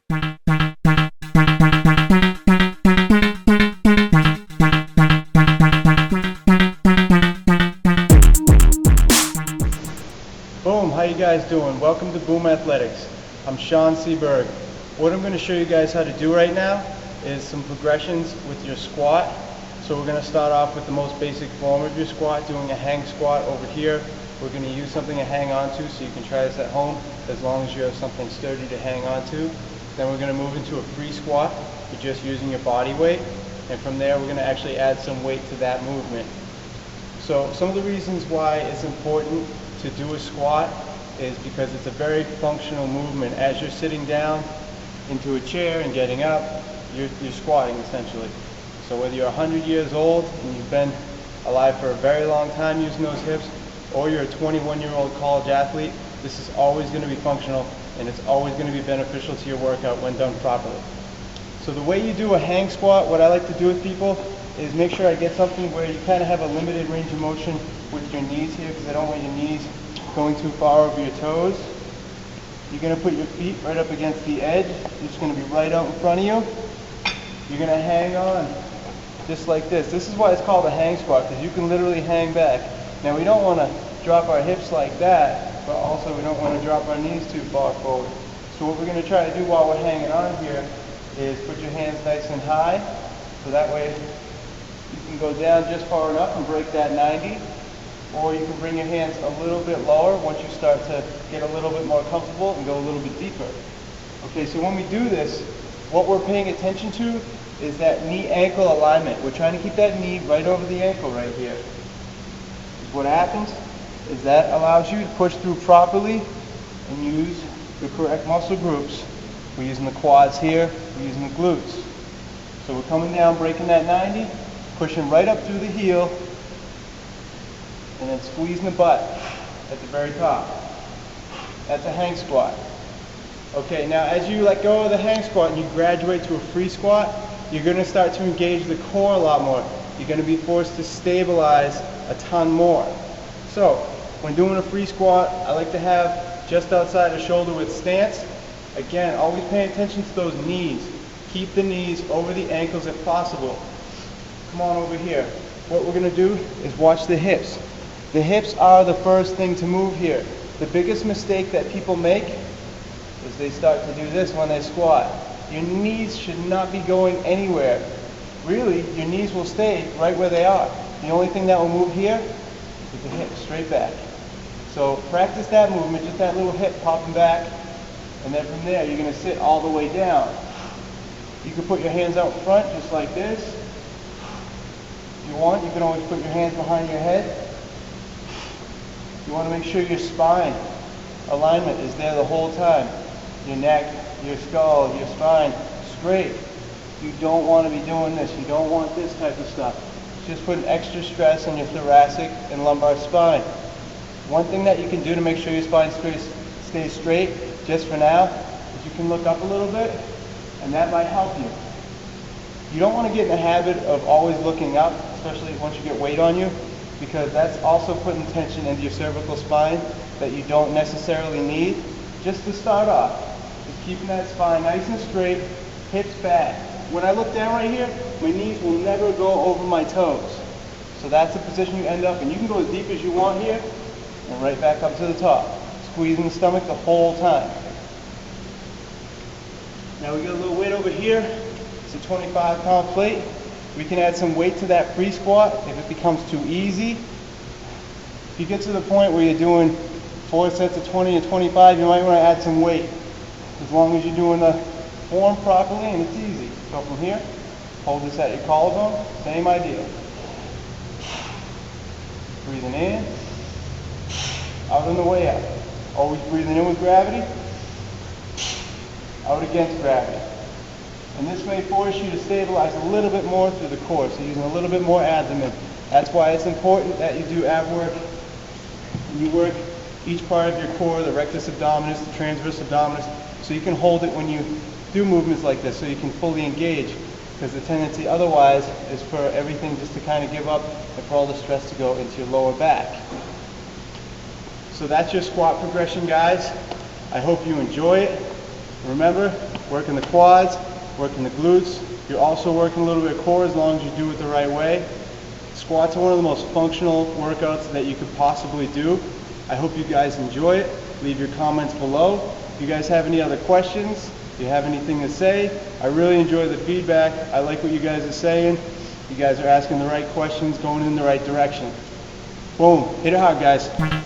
Boom, how you guys doing? Welcome to Boom Athletics. I'm Seaberg. What I'm going to show you guys how to do right now is some progressions with your squat. So we're going to start off with the most basic form of your squat, doing a hang squat over here. We're going to use something to hang on to, so you can try this at home as long as you have something sturdy to hang on to. Then we're going to move into a free squat. You're just using your body weight. And from there we're going to actually add some weight to that movement. So some of the reasons why it's important to do a squat is because it's a very functional movement. As you're sitting down into a chair and getting up, you're squatting essentially. So whether you're 100 years old and you've been alive for a very long time using those hips, or you're a 21-year-old college athlete, this is always going to be functional and it's always going to be beneficial to your workout when done properly. So the way you do a hang squat, what I like to do with people is make sure I get something where you kind of have a limited range of motion with your knees here, because I don't want your knees going too far over your toes. You're going to put your feet right up against the edge. It's going to be right out in front of you. You're going to hang on just like this. This is why it's called a hang squat, because you can literally hang back. Now we don't want to drop our hips like that, but also we don't want to drop our knees too far forward. So what we're going to try to do while we're hanging on here is put your hands nice and high, so that way you can go down just far enough and break that 90, or you can bring your hands a little bit lower once you start to get a little bit more comfortable and go a little bit deeper. Okay, so when we do this, what we're paying attention to is that knee-ankle alignment. We're trying to keep that knee right over the ankle right here. What happens is that allows you to push through properly and use the correct muscle groups. We're using the quads here, we're using the glutes. So we're coming down, breaking that 90, pushing right up through the heel, and then squeezing the butt at the very top. That's a hang squat. Okay, now as you let go of the hang squat and you graduate to a free squat, you're going to start to engage the core a lot more. You're going to be forced to stabilize a ton more. So when doing a free squat, I like to have just outside the shoulder width stance. Again, always paying attention to those knees. Keep the knees over the ankles if possible. Come on over here. What we're going to do is watch the hips. The hips are the first thing to move here. The biggest mistake that people make is they start to do this when they squat. Your knees should not be going anywhere. Really, your knees will stay right where they are. The only thing that will move here is the hips, straight back. So practice that movement, just that little hip popping back, and then from there you're going to sit all the way down. You can put your hands out front just like this. If you want, you can always put your hands behind your head. You want to make sure your spine alignment is there the whole time. Your neck, your skull, your spine straight. You don't want to be doing this. You don't want this type of stuff. Just put extra stress on your thoracic and lumbar spine. One thing that you can do to make sure your spine stays straight, just for now, is you can look up a little bit, and that might help you. You don't want to get in the habit of always looking up, especially once you get weight on you, because that's also putting tension into your cervical spine that you don't necessarily need. Just to start off, just keeping that spine nice and straight, hips back. When I look down right here, my knees will never go over my toes. So that's the position you end up in. You can go as deep as you want here, and right back up to the top, squeezing the stomach the whole time. Now we got a little weight over here. It's a 25-pound plate. We can add some weight to that free squat if it becomes too easy. If you get to the point where you're doing 4 sets of 20 and 25, you might want to add some weight. As long as you're doing the form properly and it's easy. So from here, hold this at your collarbone, same idea. Breathing in, out on the way out. Always breathing in with gravity, out against gravity. And this may force you to stabilize a little bit more through the core, so using a little bit more abdomen. That's why it's important that you do ab work. And you work each part of your core, the rectus abdominis, the transverse abdominis, so you can hold it when you do movements like this, so you can fully engage. Because the tendency otherwise is for everything just to kind of give up and for all the stress to go into your lower back. So that's your squat progression, guys. I hope you enjoy it. Remember, working the quads, working the glutes. You're also working a little bit of core as long as you do it the right way. Squats are one of the most functional workouts that you could possibly do. I hope you guys enjoy it. Leave your comments below. If you guys have any other questions, if you have anything to say, I really enjoy the feedback. I like what you guys are saying. You guys are asking the right questions, going in the right direction. Boom. Hit it hard, guys.